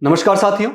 नमस्कार साथियों,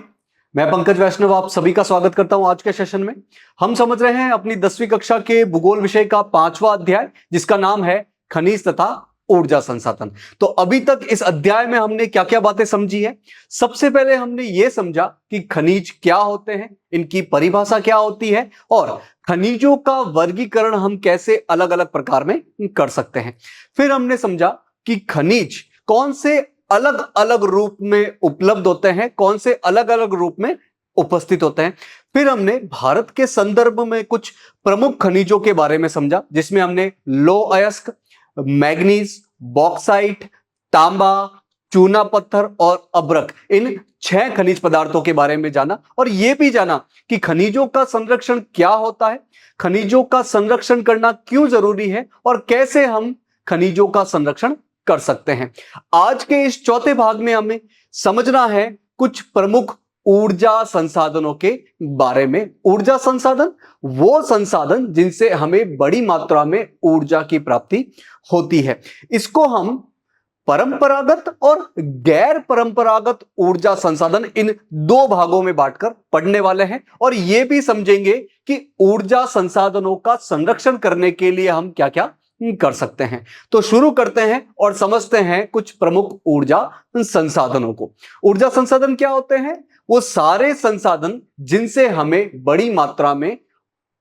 मैं पंकज वैष्णव आप सभी का स्वागत करता हूं। आज के सेशन में हम समझ रहे हैं अपनी 10वीं कक्षा के भूगोल विषय का 5वां अध्याय, जिसका नाम है खनिज तथा ऊर्जा संसाधन। तो अभी तक इस अध्याय में हमने क्या क्या बातें समझी है। सबसे पहले हमने ये समझा कि खनिज क्या होते हैं, इनकी परिभाषा क्या होती है और खनिजों का वर्गीकरण हम कैसे अलग अलग प्रकार में कर सकते हैं। फिर हमने समझा कि खनिज कौन से अलग अलग रूप में उपलब्ध होते हैं, कौन से अलग अलग रूप में उपस्थित होते हैं। फिर हमने भारत के संदर्भ में कुछ प्रमुख खनिजों के बारे में समझा, जिसमें हमने लौह अयस्क, मैग्नीज, बॉक्साइट, तांबा, चूना पत्थर और अब्रक, इन 6 खनिज पदार्थों के बारे में जाना। और यह भी जाना कि खनिजों का संरक्षण क्या होता है, खनिजों का संरक्षण करना क्यों जरूरी है और कैसे हम खनिजों का संरक्षण कर सकते हैं। आज के इस चौथे भाग में हमें समझना है कुछ प्रमुख ऊर्जा संसाधनों के बारे में। ऊर्जा संसाधन वो संसाधन जिनसे हमें बड़ी मात्रा में ऊर्जा की प्राप्ति होती है। इसको हम परंपरागत और गैर परंपरागत ऊर्जा संसाधन, इन 2 भागों में बांटकर पढ़ने वाले हैं। और यह भी समझेंगे कि ऊर्जा संसाधनों का संरक्षण करने के लिए हम क्या क्या कर सकते हैं। तो शुरू करते हैं और समझते हैं कुछ प्रमुख ऊर्जा संसाधनों को। ऊर्जा संसाधन क्या होते हैं? वो सारे संसाधन जिनसे हमें बड़ी मात्रा में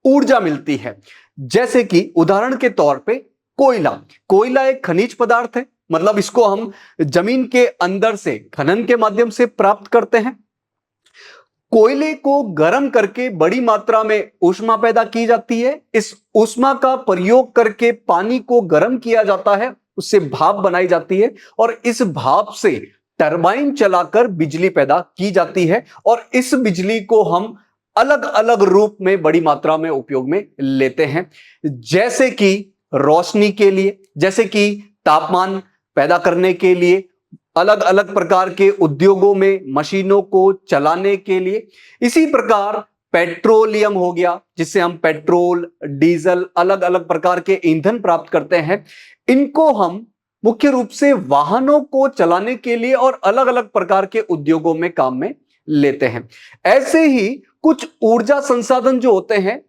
ऊर्जा मिलती है। जैसे कि उदाहरण के तौर पे कोयला एक खनिज पदार्थ है, मतलब इसको हम जमीन के अंदर से खनन के माध्यम से प्राप्त करते हैं। कोयले को गर्म करके बड़ी मात्रा में ऊष्मा पैदा की जाती है। इस ऊष्मा का प्रयोग करके पानी को गर्म किया जाता है, उससे भाप बनाई जाती है और इस भाप से टरबाइन चलाकर बिजली पैदा की जाती है। और इस बिजली को हम अलग अलग रूप में बड़ी मात्रा में उपयोग में लेते हैं, जैसे कि रोशनी के लिए, जैसे कि तापमान पैदा करने के लिए, अलग अलग प्रकार के उद्योगों में मशीनों को चलाने के लिए। इसी प्रकार पेट्रोलियम हो गया, जिससे हम पेट्रोल, डीजल, अलग अलग प्रकार के ईंधन प्राप्त करते हैं। इनको हम मुख्य रूप से वाहनों को चलाने के लिए और अलग अलग प्रकार के उद्योगों में काम में लेते हैं। ऐसे ही कुछ ऊर्जा संसाधन जो होते हैं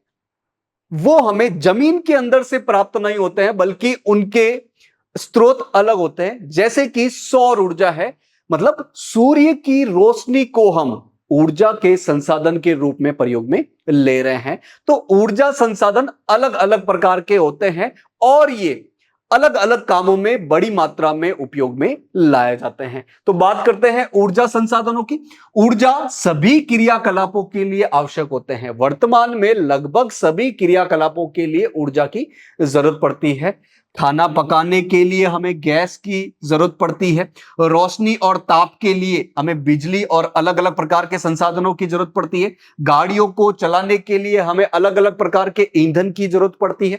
वो हमें जमीन के अंदर से प्राप्त नहीं होते हैं, बल्कि उनके स्रोत अलग होते हैं। जैसे कि सौर ऊर्जा है, मतलब सूर्य की रोशनी को हम ऊर्जा के संसाधन के रूप में प्रयोग में ले रहे हैं। तो ऊर्जा संसाधन अलग अलग प्रकार के होते हैं और ये अलग अलग कामों में बड़ी मात्रा में उपयोग में लाए जाते हैं। तो बात करते हैं ऊर्जा संसाधनों की। ऊर्जा सभी क्रियाकलापों के लिए आवश्यक होते हैं। वर्तमान में लगभग सभी क्रियाकलापों के लिए ऊर्जा की जरूरत पड़ती है। खाना पकाने के लिए हमें गैस की जरूरत पड़ती है। रोशनी और ताप के लिए हमें बिजली और अलग अलग प्रकार के संसाधनों की जरूरत पड़ती है। गाड़ियों को चलाने के लिए हमें अलग अलग प्रकार के ईंधन की जरूरत पड़ती है।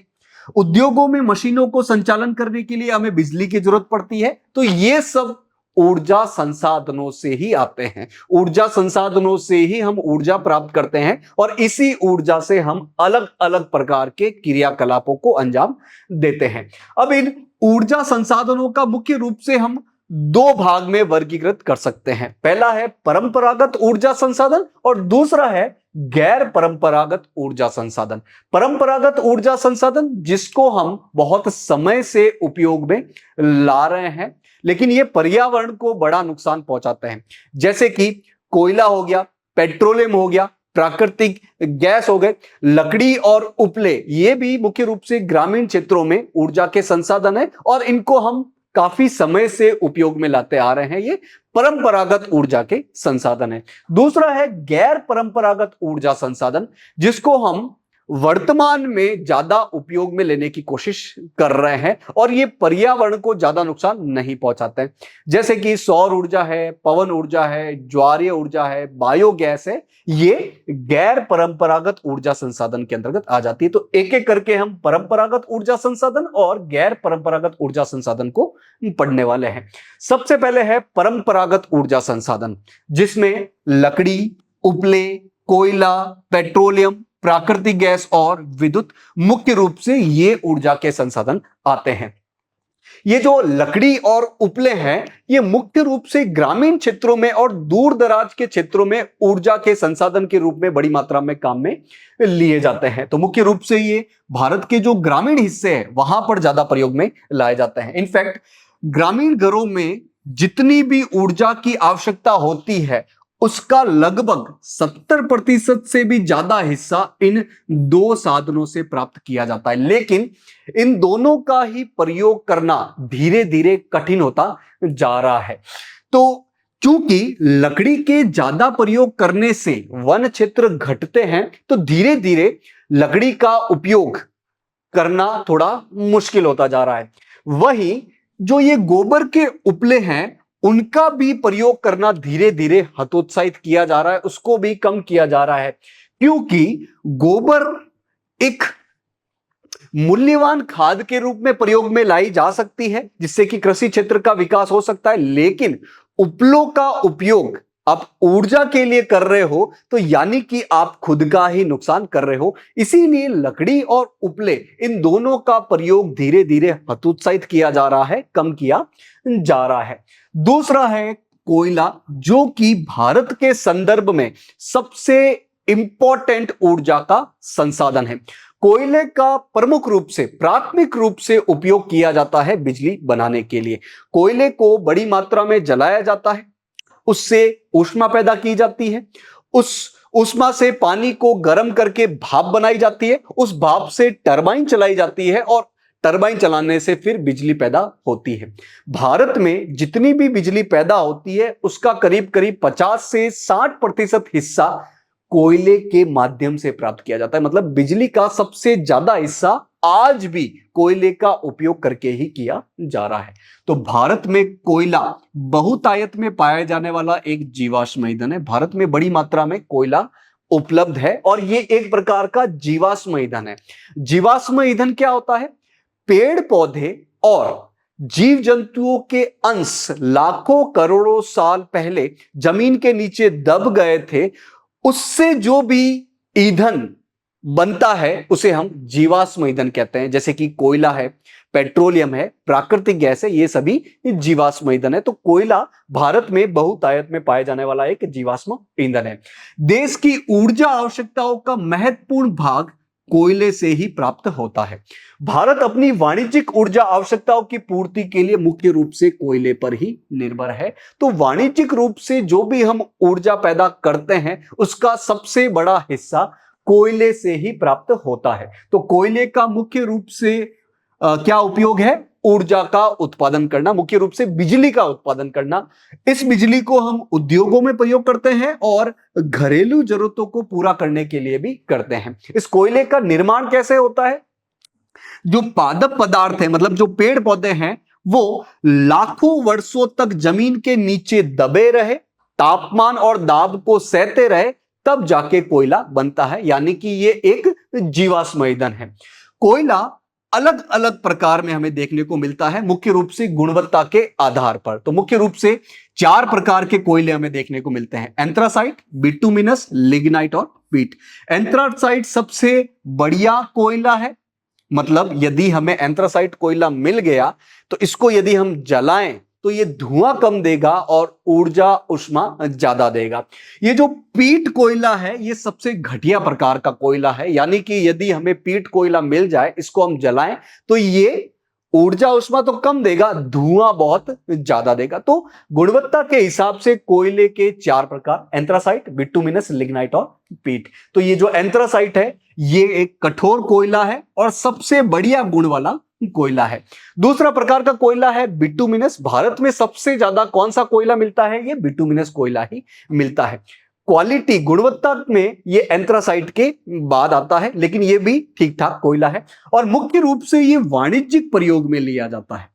उद्योगों में मशीनों को संचालन करने के लिए हमें बिजली की जरूरत पड़ती है। तो ये सब ऊर्जा संसाधनों से ही आते हैं। ऊर्जा संसाधनों से ही हम ऊर्जा प्राप्त करते हैं और इसी ऊर्जा से हम अलग अलग प्रकार के क्रियाकलापों को अंजाम देते हैं। अब इन ऊर्जा संसाधनों का मुख्य रूप से हम 2 भाग में वर्गीकृत कर सकते हैं। पहला है परंपरागत ऊर्जा संसाधन और दूसरा है गैर परंपरागत ऊर्जा संसाधन। परंपरागत ऊर्जा संसाधन जिसको हम बहुत समय से उपयोग में ला रहे हैं, लेकिन ये पर्यावरण को बड़ा नुकसान पहुंचाते हैं। जैसे कि कोयला हो गया, पेट्रोलियम हो गया, प्राकृतिक गैस हो गए, लकड़ी और उपले, ये भी मुख्य रूप से ग्रामीण क्षेत्रों में ऊर्जा के संसाधन है और इनको हम काफी समय से उपयोग में लाते आ रहे हैं। ये परंपरागत ऊर्जा के संसाधन है। दूसरा है गैर परंपरागत ऊर्जा संसाधन, जिसको हम वर्तमान में ज्यादा उपयोग में लेने की कोशिश कर रहे हैं और ये पर्यावरण को ज्यादा नुकसान नहीं पहुंचाते हैं। जैसे कि सौर ऊर्जा है, पवन ऊर्जा है, ज्वारीय ऊर्जा है, बायोगैस है, ये गैर परंपरागत ऊर्जा संसाधन के अंतर्गत आ जाती है। तो एक एक करके हम परंपरागत ऊर्जा संसाधन और गैर परंपरागत ऊर्जा संसाधन को पढ़ने वाले हैं। सबसे पहले है परंपरागत ऊर्जा संसाधन, जिसमें लकड़ी, उपले, कोयला, पेट्रोलियम, प्राकृतिक गैस और विद्युत मुख्य रूप से ये ऊर्जा के संसाधन आते हैं। ये जो लकड़ी और उपले हैं, ये मुख्य रूप से ग्रामीण क्षेत्रों में और दूर दराज के क्षेत्रों में ऊर्जा के संसाधन के रूप में बड़ी मात्रा में काम में लिए जाते हैं। तो मुख्य रूप से ये भारत के जो ग्रामीण हिस्से हैं वहां पर ज्यादा प्रयोग में लाए जाते हैं। इनफैक्ट ग्रामीण घरों में जितनी भी ऊर्जा की आवश्यकता होती है उसका लगभग 70% से भी ज्यादा हिस्सा इन दो साधनों से प्राप्त किया जाता है। लेकिन इन दोनों का ही प्रयोग करना धीरे धीरे कठिन होता जा रहा है। तो चूंकि लकड़ी के ज्यादा प्रयोग करने से वन क्षेत्र घटते हैं, तो धीरे धीरे लकड़ी का उपयोग करना थोड़ा मुश्किल होता जा रहा है। वहीं जो ये गोबर के उपले हैं उनका भी प्रयोग करना धीरे धीरे हतोत्साहित किया जा रहा है, उसको भी कम किया जा रहा है, क्योंकि गोबर एक मूल्यवान खाद के रूप में प्रयोग में लाई जा सकती है जिससे कि कृषि क्षेत्र का विकास हो सकता है। लेकिन उपलों का उपयोग आप ऊर्जा के लिए कर रहे हो तो यानी कि आप खुद का ही नुकसान कर रहे हो। इसीलिए लकड़ी और उपले इन दोनों का प्रयोग धीरे धीरे हतोत्साहित किया जा रहा है, कम किया जा रहा है। दूसरा है कोयला, जो कि भारत के संदर्भ में सबसे इंपॉर्टेंट ऊर्जा का संसाधन है। कोयले का प्रमुख रूप से, प्राथमिक रूप से उपयोग किया जाता है बिजली बनाने के लिए। कोयले को बड़ी मात्रा में जलाया जाता है, उससे ऊष्मा पैदा की जाती है, उस ऊष्मा से पानी को गर्म करके भाप बनाई जाती है, उस भाप से टरबाइन चलाई जाती है और टरबाइन चलाने से फिर बिजली पैदा होती है। भारत में जितनी भी बिजली पैदा होती है उसका करीब करीब 50 से 60% हिस्सा कोयले के माध्यम से प्राप्त किया जाता है। मतलब बिजली का सबसे ज्यादा हिस्सा आज भी कोयले का उपयोग करके ही किया जा रहा है। तो भारत में कोयला बहुतायत में पाया जाने वाला एक जीवाश्म ईंधन है। भारत में बड़ी मात्रा में कोयला उपलब्ध है और ये एक प्रकार का जीवाश्म ईंधन है। जीवाश्म ईंधन क्या होता है? पेड़ पौधे और जीव जंतुओं के अंश लाखों करोड़ों साल पहले जमीन के नीचे दब गए थे, उससे जो भी ईंधन बनता है उसे हम जीवाश्म ईंधन कहते हैं। जैसे कि कोयला है, पेट्रोलियम है, प्राकृतिक गैस है, ये सभी जीवाश्म ईंधन है। तो कोयला भारत में बहुतायत में पाए जाने वाला एक जीवाश्म ईंधन है। देश की ऊर्जा आवश्यकताओं का महत्वपूर्ण भाग कोयले से ही प्राप्त होता है। भारत अपनी वाणिज्यिक ऊर्जा आवश्यकताओं की पूर्ति के लिए मुख्य रूप से कोयले पर ही निर्भर है। तो वाणिज्यिक रूप से जो भी हम ऊर्जा पैदा करते हैं उसका सबसे बड़ा हिस्सा कोयले से ही प्राप्त होता है। तो कोयले का मुख्य रूप से क्या उपयोग है? ऊर्जा का उत्पादन करना, मुख्य रूप से बिजली का उत्पादन करना। इस बिजली को हम उद्योगों में प्रयोग करते हैं और घरेलू जरूरतों को पूरा करने के लिए भी करते हैं। इस कोयले का निर्माण कैसे होता है? जो पादप पदार्थ है, मतलब जो पेड़ पौधे हैं, वो लाखों वर्षों तक जमीन के नीचे दबे रहे, तापमान और दाब को सहते रहे, तब जाके कोयला बनता है। यानी कि ये एक जीवाश्म ईंधन है। कोयला अलग अलग प्रकार में हमें देखने को मिलता है, मुख्य रूप से गुणवत्ता के आधार पर। तो मुख्य रूप से 4 प्रकार के कोयले हमें देखने को मिलते हैं: एंथ्रासाइट, बिटुमिनस, लिग्नाइट और पीट। एंथ्रासाइट सबसे बढ़िया कोयला है। मतलब यदि हमें एंथ्रासाइट कोयला मिल गया तो इसको यदि हम जलाएं तो ये धुआं कम देगा और ऊर्जा ऊष्मा ज्यादा देगा। ये जो पीट कोयला है ये सबसे घटिया प्रकार का कोयला है। यानी कि यदि हमें पीट कोयला मिल जाए, इसको हम जलाएं तो ये ऊर्जा ऊष्मा तो कम देगा, धुआं बहुत ज्यादा देगा। तो गुणवत्ता के हिसाब से कोयले के 4 प्रकार: एंथ्रासाइट, बिटुमिनस, लिग्नाइट और पीट। तो ये जो एंथ्रासाइट है ये एक कठोर कोयला है और सबसे बढ़िया गुण वाला कोयला है। दूसरा प्रकार का कोयला है बिटुमिनस। भारत में सबसे ज्यादा कौन सा कोयला मिलता है? ये बिटुमिनस कोयला ही मिलता है। क्वालिटी, गुणवत्ता में ये एंथ्रासाइट के बाद आता है, लेकिन ये भी ठीक ठाक कोयला है और मुख्य रूप से ये वाणिज्यिक प्रयोग में लिया जाता है।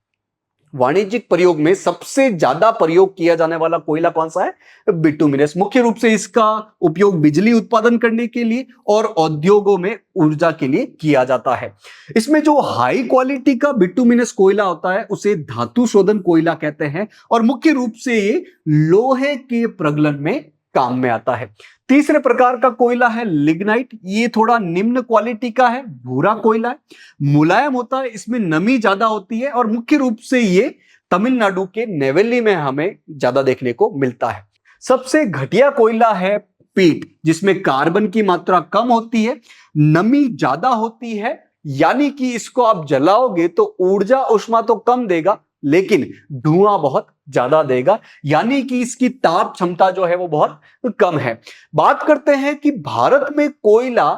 वाणिज्यिक प्रयोग में सबसे ज्यादा प्रयोग किया जाने वाला कोयला कौन सा है? बिटुमिनस। मुख्य रूप से इसका उपयोग बिजली उत्पादन करने के लिए और उद्योगों में ऊर्जा के लिए किया जाता है। इसमें जो हाई क्वालिटी का बिटुमिनस कोयला होता है उसे धातु शोधन कोयला कहते हैं और मुख्य रूप से ये लोहे के प्रगलन में काम में आता है। तीसरे प्रकार का कोयला है लिग्नाइट। ये थोड़ा निम्न क्वालिटी का है, भूरा कोयला है, मुलायम होता है, इसमें नमी ज्यादा होती है और मुख्य रूप से ये तमिलनाडु के नेवेली में हमें ज्यादा देखने को मिलता है। सबसे घटिया कोयला है पीट, जिसमें कार्बन की मात्रा कम होती है, नमी ज्यादा होती है, यानी कि इसको आप जलाओगे तो ऊर्जा ऊष्मा तो कम देगा लेकिन धुआं बहुत ज्यादा देगा, यानी कि इसकी ताप क्षमता जो है वो बहुत कम है। बात करते हैं कि भारत में कोयला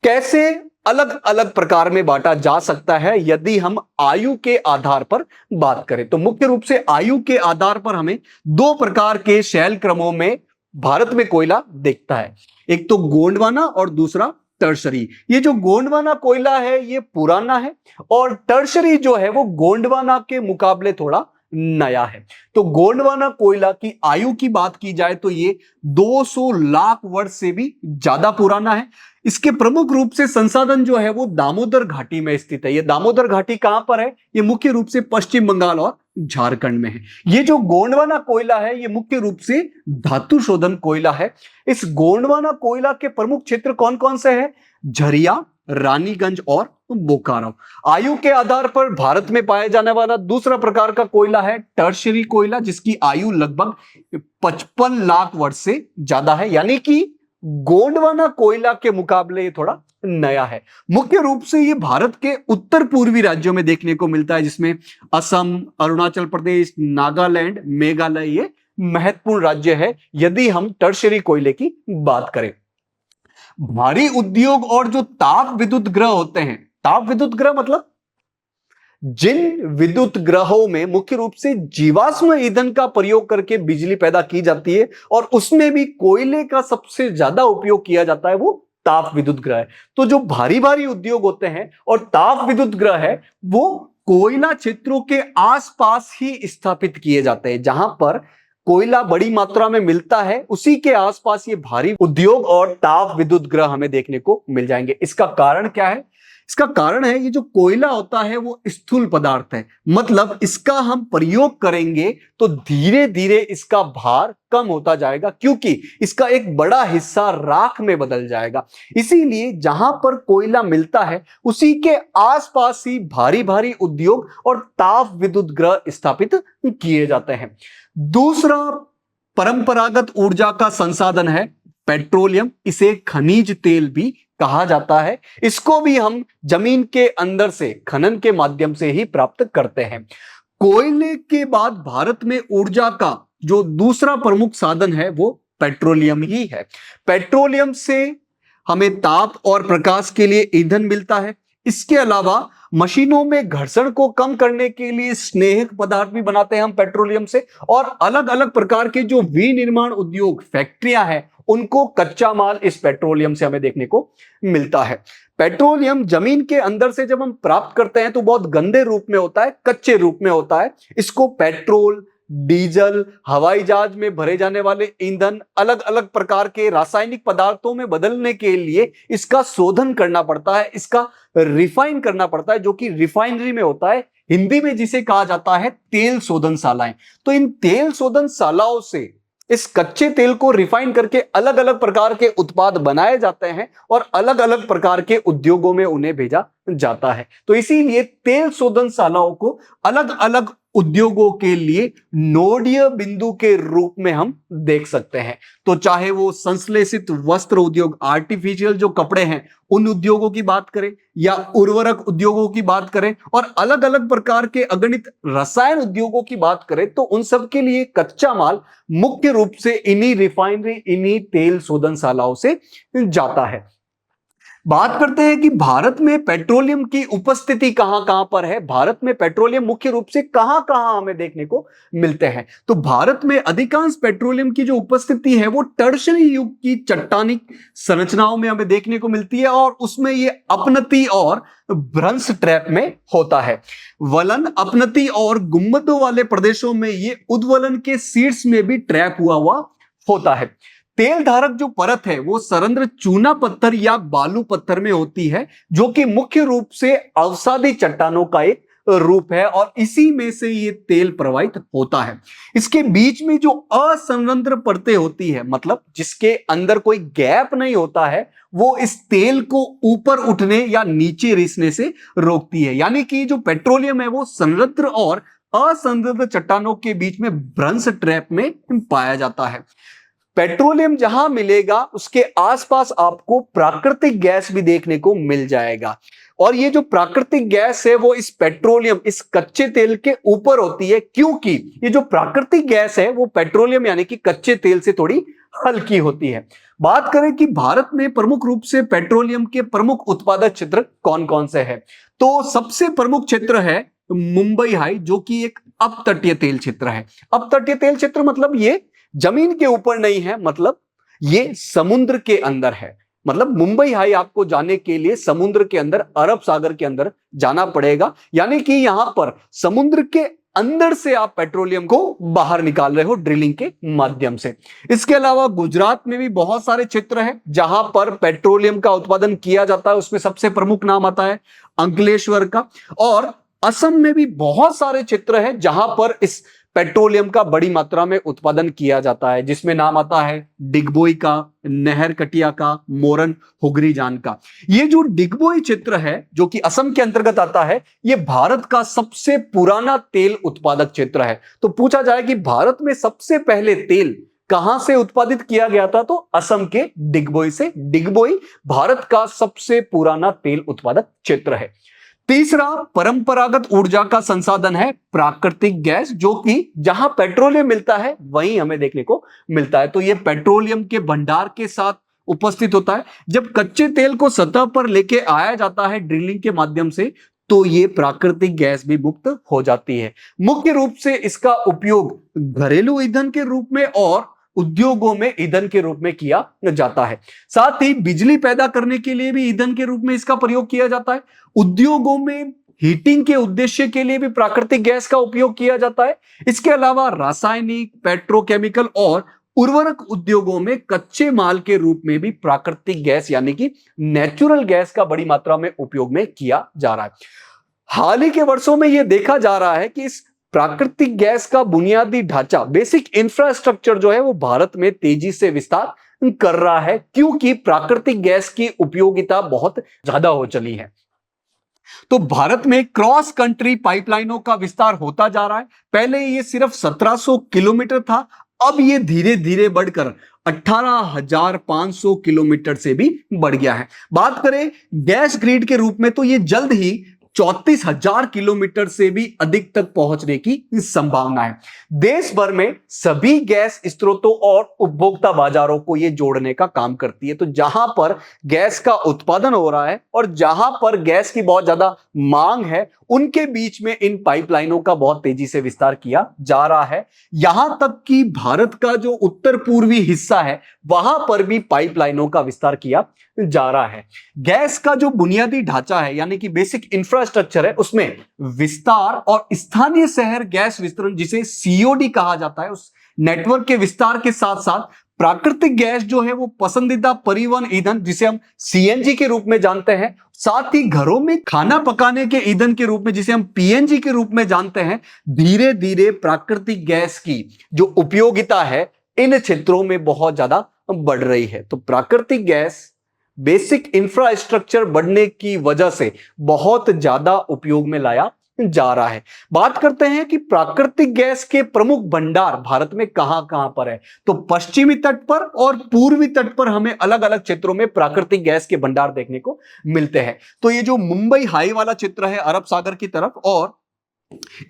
कैसे अलग अलग प्रकार में बांटा जा सकता है यदि हम आयु के आधार पर बात करें तो मुख्य रूप से आयु के आधार पर हमें दो प्रकार के शैल क्रमों में भारत में कोयला दिखता है, एक तो गोंडवाना और दूसरा टर्शरी। ये जो गोंडवाना कोयला है ये पुराना है और टर्शरी जो है वो गोंडवाना के मुकाबले थोड़ा नया है। तो गोंडवाना कोयला की आयु की बात की जाए तो ये 200 लाख वर्ष से भी ज्यादा पुराना है। इसके प्रमुख रूप से संसाधन जो है वो दामोदर घाटी में स्थित है। ये दामोदर घाटी कहां पर है? ये मुख्य रूप से पश्चिम बंगाल और झारखंड में है। ये जो गोंडवाना कोयला है ये मुख्य रूप से धातु शोधन कोयला है। इस गोंडवाना कोयला के प्रमुख क्षेत्र कौन कौन से हैं? झरिया, रानीगंज और बोकारो। आयु के आधार पर भारत में पाया जाने वाला दूसरा प्रकार का कोयला है टर्शियरी कोयला, जिसकी आयु लगभग 55 लाख वर्ष से ज्यादा है, यानी कि गोंडवाना कोयला के मुकाबले ये थोड़ा नया है। मुख्य रूप से ये भारत के उत्तर पूर्वी राज्यों में देखने को मिलता है, जिसमें असम, अरुणाचल प्रदेश, नागालैंड, मेघालय ये महत्वपूर्ण राज्य है यदि हम टर्शियरी कोयले की बात करें। भारी उद्योग और जो ताप विद्युत ग्रह होते हैं, ताप विद्युत ग्रह मतलब जिन विद्युत ग्रहों में मुख्य रूप से जीवाश्म ईंधन का प्रयोग करके बिजली पैदा की जाती है और उसमें भी कोयले का सबसे ज्यादा उपयोग किया जाता है, वो ताप विद्युत ग्रह है। तो जो भारी भारी उद्योग होते हैं और ताप विद्युत ग्रह है वो कोयला क्षेत्रों के आसपास ही स्थापित किए जाते हैं। जहां पर कोयला बड़ी मात्रा में मिलता है उसी के आसपास ये भारी उद्योग और ताप विद्युत ग्रह हमें देखने को मिल जाएंगे। इसका कारण क्या है? इसका कारण है ये जो कोयला होता है वो स्थूल पदार्थ है, मतलब इसका हम प्रयोग करेंगे तो धीरे धीरे इसका भार कम होता जाएगा क्योंकि इसका एक बड़ा हिस्सा राख में बदल जाएगा। इसीलिए जहां पर कोयला मिलता है उसी के आसपास ही भारी भारी उद्योग और ताप विद्युत ग्रह स्थापित किए जाते हैं। दूसरा परंपरागत ऊर्जा का संसाधन है पेट्रोलियम। इसे खनिज तेल भी कहा जाता है। इसको भी हम जमीन के अंदर से खनन के माध्यम से ही प्राप्त करते हैं। कोयले के बाद भारत में ऊर्जा का जो दूसरा प्रमुख साधन है वो पेट्रोलियम ही है। पेट्रोलियम से हमें ताप और प्रकाश के लिए ईंधन मिलता है। इसके अलावा मशीनों में घर्षण को कम करने के लिए स्नेहक पदार्थ भी बनाते हैं हम पेट्रोलियम से, और अलग अलग प्रकार के जो विनिर्माण उद्योग, फैक्ट्रियां हैं, उनको कच्चा माल इस पेट्रोलियम से हमें देखने को मिलता है। पेट्रोलियम जमीन के अंदर से जब हम प्राप्त करते हैं तो बहुत गंदे रूप में होता है, कच्चे रूप में होता है। इसको पेट्रोल, डीजल, हवाई जहाज में भरे जाने वाले ईंधन, अलग अलग प्रकार के रासायनिक पदार्थों में बदलने के लिए इसका शोधन करना पड़ता है, इसका रिफाइन करना पड़ता है, जो कि रिफाइनरी में होता है, हिंदी में जिसे कहा जाता है तेल शोधनशालाएं। तो इन तेल शोधनशालाओं से इस कच्चे तेल को रिफाइन करके अलग अलग प्रकार के उत्पाद बनाए जाते हैं और अलग अलग प्रकार के उद्योगों में उन्हें भेजा जाता है। तो इसीलिए तेल शोधनशालाओं को अलग अलग उद्योगों के लिए नोडीय बिंदु के रूप में हम देख सकते हैं। तो चाहे वो संश्लेषित वस्त्र उद्योग, आर्टिफिशियल जो कपड़े हैं उन उद्योगों की बात करें या उर्वरक उद्योगों की बात करें और अलग अलग प्रकार के अगणित रसायन उद्योगों की बात करें, तो उन सब के लिए कच्चा माल मुख्य रूप से इन्हीं रिफाइनरी, इन्हीं तेल शोधनशालाओं से जाता है। बात करते हैं कि भारत में पेट्रोलियम की उपस्थिति कहां कहां पर है। भारत में पेट्रोलियम मुख्य रूप से कहां कहां हमें देखने को मिलते हैं। तो भारत में अधिकांश पेट्रोलियम की जो उपस्थिति है वो टर्शरी युग की चट्टानिक संरचनाओं में हमें देखने को मिलती है और उसमें ये अपनति और भ्रंश ट्रैप में होता है। वलन, अपनति और गुंबदों वाले प्रदेशों में ये उद्वलन के शीर्ष में भी ट्रैप हुआ होता है। तेल धारक जो परत है वो सरंध्र चूना पत्थर या बालू पत्थर में होती है, जो कि मुख्य रूप से अवसादी चट्टानों का एक रूप है और इसी में से ये तेल प्रवाहित होता है। इसके बीच में जो असंरंध्र परतें होती है, मतलब जिसके अंदर कोई गैप नहीं होता है, वो इस तेल को ऊपर उठने या नीचे रिसने से रोकती है। यानी कि जो पेट्रोलियम है वो संरंध्र और असंरंध्र चट्टानों के बीच में ब्रंश ट्रैप में पाया जाता है। पेट्रोलियम जहां मिलेगा उसके आसपास आपको प्राकृतिक गैस भी देखने को मिल जाएगा, और ये जो प्राकृतिक गैस है वो इस पेट्रोलियम, इस कच्चे तेल के ऊपर होती है, क्योंकि ये जो प्राकृतिक गैस है वो पेट्रोलियम यानी कि कच्चे तेल से थोड़ी हल्की होती है। बात करें कि भारत में प्रमुख रूप से पेट्रोलियम के प्रमुख उत्पादक क्षेत्र कौन कौन से हैं, तो सबसे प्रमुख क्षेत्र है मुंबई हाई, जो कि एक अपतटीय तेल क्षेत्र है। अपतटीय तेल क्षेत्र मतलब ये जमीन के ऊपर नहीं है, मतलब ये समुद्र के अंदर है। मतलब मुंबई हाई आपको जाने के लिए समुद्र के अंदर, अरब सागर के अंदर जाना पड़ेगा, यानी कि यहां पर समुद्र के अंदर से आप पेट्रोलियम को बाहर निकाल रहे हो ड्रिलिंग के माध्यम से। इसके अलावा गुजरात में भी बहुत सारे क्षेत्र हैं जहां पर पेट्रोलियम का उत्पादन किया जाता है। उसमें सबसे प्रमुख नाम आता है अंकलेश्वर का, और असम में भी बहुत सारे क्षेत्र हैं जहां पर इस पेट्रोलियम का बड़ी मात्रा में उत्पादन किया जाता है, जिसमें नाम आता है डिगबोई का, नहरकटिया का, मोरन हुगरीजान का। ये जो डिगबोई क्षेत्र है जो कि असम के अंतर्गत आता है, ये भारत का सबसे पुराना तेल उत्पादक क्षेत्र है। तो पूछा जाए कि भारत में सबसे पहले तेल कहां से उत्पादित किया गया था, तो असम के डिगबोई से। डिगबोई भारत का सबसे पुराना तेल उत्पादक क्षेत्र है। तीसरा परंपरागत ऊर्जा का संसाधन है प्राकृतिक गैस, जो कि जहां पेट्रोलियम मिलता है वहीं हमें देखने को मिलता है। तो यह पेट्रोलियम के भंडार के साथ उपस्थित होता है। जब कच्चे तेल को सतह पर लेके आया जाता है ड्रिलिंग के माध्यम से, तो ये प्राकृतिक गैस भी मुक्त हो जाती है। मुख्य रूप से इसका उपयोग घरेलू ईंधन के रूप में और उद्योगों में ईंधन के रूप में किया जाता है। साथ ही बिजली पैदा करने के लिए भी ईंधन के रूप में इसका प्रयोग किया जाता है। उद्योगों में हीटिंग के उद्देश्य के लिए भी प्राकृतिक गैस का उपयोग किया जाता है। इसके अलावा रासायनिक, पेट्रोकेमिकल और उर्वरक उद्योगों में कच्चे माल के रूप में भी प्राकृतिक गैस यानी कि नेचुरल गैस का बड़ी मात्रा में उपयोग में किया जा रहा है। हाल ही के वर्षों में यह देखा जा रहा है कि इस प्राकृतिक गैस का बुनियादी ढांचा, बेसिक इंफ्रास्ट्रक्चर जो है वो भारत में तेजी से विस्तार कर रहा है, क्योंकि प्राकृतिक गैस की उपयोगिता बहुत ज्यादा हो चली है। तो भारत में क्रॉस कंट्री पाइपलाइनों का विस्तार होता जा रहा है। पहले ये सिर्फ 1700 किलोमीटर था, अब ये धीरे धीरे बढ़कर 18,500 किलोमीटर से भी बढ़ गया है। बात करें गैस ग्रिड के रूप में, तो ये जल्द ही 34,000 किलोमीटर से भी अधिक तक पहुंचने की संभावना है। देश भर में सभी गैस स्रोतों और उपभोक्ता बाजारों को यह जोड़ने का काम करती है। तो जहां पर गैस का उत्पादन हो रहा है और जहां पर गैस की बहुत ज्यादा मांग है, उनके बीच में इन पाइपलाइनों का बहुत तेजी से विस्तार किया जा रहा है। यहां तक कि भारत का जो उत्तर पूर्वी हिस्सा है वहां पर भी पाइपलाइनों का विस्तार किया जा रहा है। गैस का जो बुनियादी ढांचा है यानी कि बेसिक इंफ्रास्ट्रक्चर है, उसमें विस्तार और स्थानीय शहर गैस वितरण, जिसे सीओडी कहा जाता है, उस नेटवर्क के विस्तार के साथ साथ प्राकृतिक गैस जो है वो पसंदीदा परिवहन ईंधन, जिसे हम सीएनजी के रूप में जानते हैं, साथ ही घरों में खाना पकाने के ईंधन के रूप में जिसे हम पीएनजी के रूप में जानते हैं, धीरे धीरे प्राकृतिक गैस की जो उपयोगिता है इन क्षेत्रों में बहुत ज्यादा बढ़ रही है। तो प्राकृतिक गैस बेसिक इंफ्रास्ट्रक्चर बढ़ने की वजह से बहुत ज्यादा उपयोग में लाया जा रहा है। बात करते हैं कि प्राकृतिक गैस के प्रमुख भंडार भारत में कहां कहां पर है, तो पश्चिमी तट पर और पूर्वी तट पर हमें अलग अलग क्षेत्रों में प्राकृतिक गैस के भंडार देखने को मिलते हैं। तो ये जो मुंबई हाई वाला क्षेत्र है अरब सागर की तरफ, और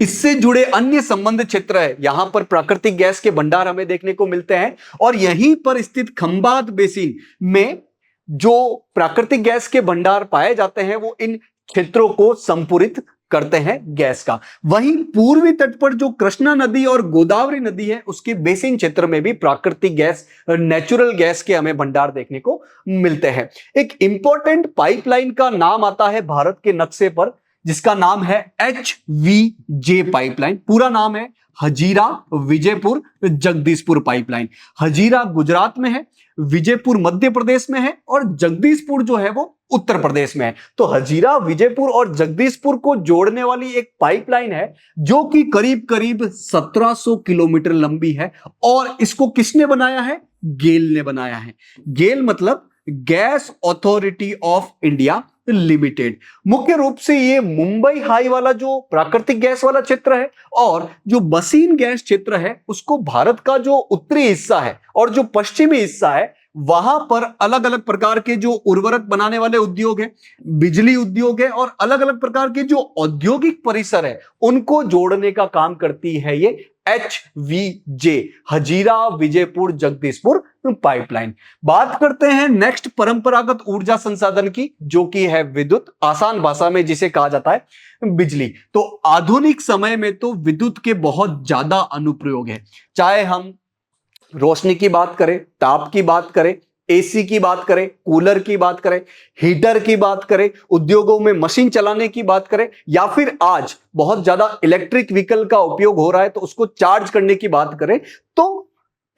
इससे जुड़े अन्य संबंधित क्षेत्र है, यहां पर प्राकृतिक गैस के भंडार हमें देखने को मिलते हैं। और यहीं पर स्थित खंबात बेसिन में जो प्राकृतिक गैस के भंडार पाए जाते हैं वो इन क्षेत्रों को संपूरित करते हैं गैस का। वहीं पूर्वी तट पर जो कृष्णा नदी और गोदावरी नदी है उसके बेसिन क्षेत्र में भी प्राकृतिक गैस, नेचुरल गैस के हमें भंडार देखने को मिलते हैं। एक इंपॉर्टेंट पाइपलाइन का नाम आता है भारत के नक्शे पर, जिसका नाम है HVJ पाइपलाइन। पूरा नाम है हजीरा विजयपुर जगदीशपुर पाइपलाइन। हजीरा गुजरात में है, विजयपुर मध्य प्रदेश में है और जगदीशपुर जो है वो उत्तर प्रदेश में है। तो हजीरा, विजयपुर और जगदीशपुर को जोड़ने वाली एक पाइपलाइन है जो कि करीब करीब 1700 किलोमीटर लंबी है। और इसको किसने बनाया है? गेल ने बनाया है। गेल मतलब gas authority of India limited. मुख्य रूप से ये मुंबई हाई वाला जो प्राकृतिक गैस वाला क्षेत्र है और जो बसीन गैस क्षेत्र है उसको भारत का जो उत्तरी हिस्सा है और जो पश्चिमी हिस्सा है वहां पर अलग अलग प्रकार के जो उर्वरक बनाने वाले उद्योग है, बिजली उद्योग है और अलग अलग प्रकार के जो औद्योगिक परिसर है उनको जोड़ने का काम करती है ये HVJ, हजीरा विजयपुर जगदीशपुर पाइपलाइन। बात करते हैं नेक्स्ट परंपरागत ऊर्जा संसाधन की, जो कि है विद्युत, आसान भाषा में जिसे कहा जाता है बिजली। तो आधुनिक समय में तो विद्युत के बहुत ज्यादा अनुप्रयोग है, चाहे हम रोशनी की बात करें, ताप की बात करें, एसी की बात करें, कूलर की बात करें, हीटर की बात करें, उद्योगों में मशीन चलाने की बात करें, या फिर आज बहुत ज्यादा इलेक्ट्रिक व्हीकल का उपयोग हो रहा है तो उसको चार्ज करने की बात करें, तो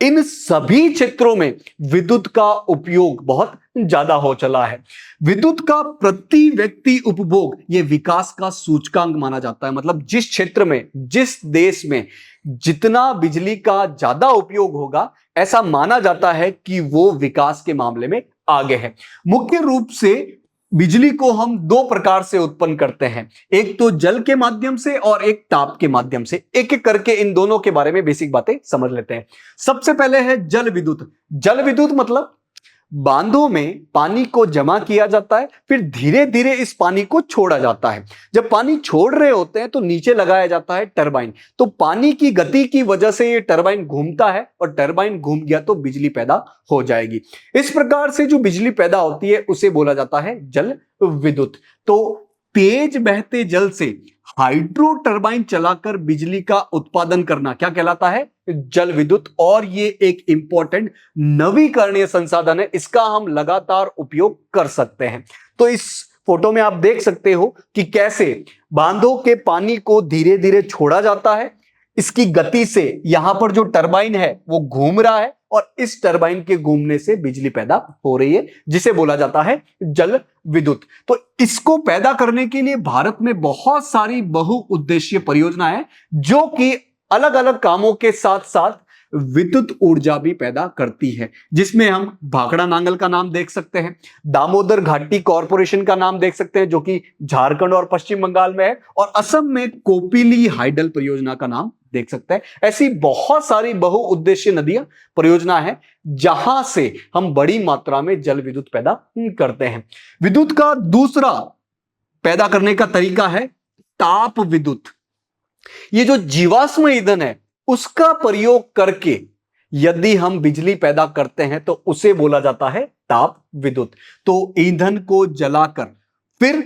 इन सभी क्षेत्रों में विद्युत का उपयोग बहुत ज्यादा हो चला है। विद्युत का प्रति व्यक्ति उपभोग ये विकास का सूचकांक माना जाता है। मतलब जिस क्षेत्र में, जिस देश में जितना बिजली का ज्यादा उपयोग होगा, ऐसा माना जाता है कि वो विकास के मामले में आगे है। मुख्य रूप से बिजली को हम दो प्रकार से उत्पन्न करते हैं, एक तो जल के माध्यम से और एक ताप के माध्यम से। एक एक करके इन दोनों के बारे में बेसिक बातें समझ लेते हैं। सबसे पहले है जल विद्युत। जल विद्युत मतलब बांधों में पानी को जमा किया जाता है, फिर धीरे धीरे इस पानी को छोड़ा जाता है। जब पानी छोड़ रहे होते हैं तो नीचे लगाया जाता है टरबाइन। तो पानी की गति की वजह से ये टरबाइन घूमता है और टरबाइन घूम गया तो बिजली पैदा हो जाएगी। इस प्रकार से जो बिजली पैदा होती है उसे बोला जाता है जल विद्युत। तो तेज बहते जल से हाइड्रो टरबाइन चलाकर बिजली का उत्पादन करना क्या कहलाता है? जल विद्युत। और ये एक इंपॉर्टेंट नवीकरणीय संसाधन है, इसका हम लगातार उपयोग कर सकते हैं। तो इस फोटो में आप देख सकते हो कि कैसे बांधों के पानी को धीरे धीरे छोड़ा जाता है। इसकी गति से यहां पर जो टरबाइन है वो घूम रहा है और इस टरबाइन के घूमने से बिजली पैदा हो रही है, जिसे बोला जाता है जल विद्युत। तो इसको पैदा करने के लिए भारत में बहुत सारी बहुउद्देशीय परियोजनाएं हैं जो कि अलग अलग कामों के साथ साथ विद्युत ऊर्जा भी पैदा करती है, जिसमें हम भाखड़ा नांगल का नाम देख सकते हैं, दामोदर घाटी कॉरपोरेशन का नाम देख सकते हैं जो कि झारखंड और पश्चिम बंगाल में है, और असम में कोपिली हाइडल परियोजना का नाम देख सकते हैं। ऐसी बहुत सारी बहुउद्देशीय नदियां परियोजना है जहां से हम बड़ी मात्रा में जल विद्युत पैदा करते हैं। विद्युत का दूसरा पैदा करने का तरीका है ताप विद्युत। ये जो जीवाश्म ईंधन है उसका प्रयोग करके यदि हम बिजली पैदा करते हैं तो उसे बोला जाता है ताप विद्युत। तो ईंधन को जलाकर फिर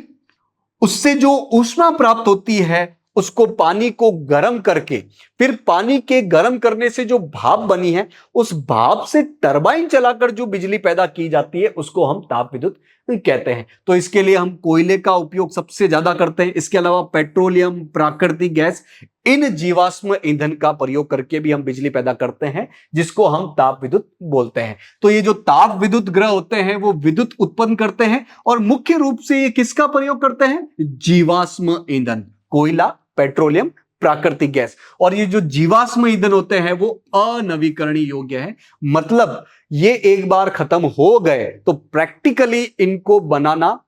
उससे जो ऊष्मा प्राप्त होती है उसको पानी को गर्म करके फिर पानी के गर्म करने से जो भाप बनी है उस भाप से टरबाइन चलाकर जो बिजली पैदा की जाती है उसको हम ताप विद्युत कहते हैं। तो इसके लिए हम कोयले का उपयोग सबसे ज्यादा करते हैं। इसके अलावा पेट्रोलियम, प्राकृतिक गैस, इन जीवाश्म ईंधन का प्रयोग करके भी हम बिजली पैदा करते हैं, जिसको हम ताप विद्युत बोलते हैं। तो ये जो ताप विद्युत ग्रह होते हैं वो विद्युत उत्पन्न करते हैं और मुख्य रूप से ये किसका प्रयोग करते हैं? जीवाश्म ईंधन, कोयला, पेट्रोलियम, प्राकृतिक गैस। और ये जो जीवाश्म ईंधन होते हैं वो अनवीकरणीय योग्य है, मतलब ये एक बार खत्म हो गए तो प्रैक्टिकली इनको बनाना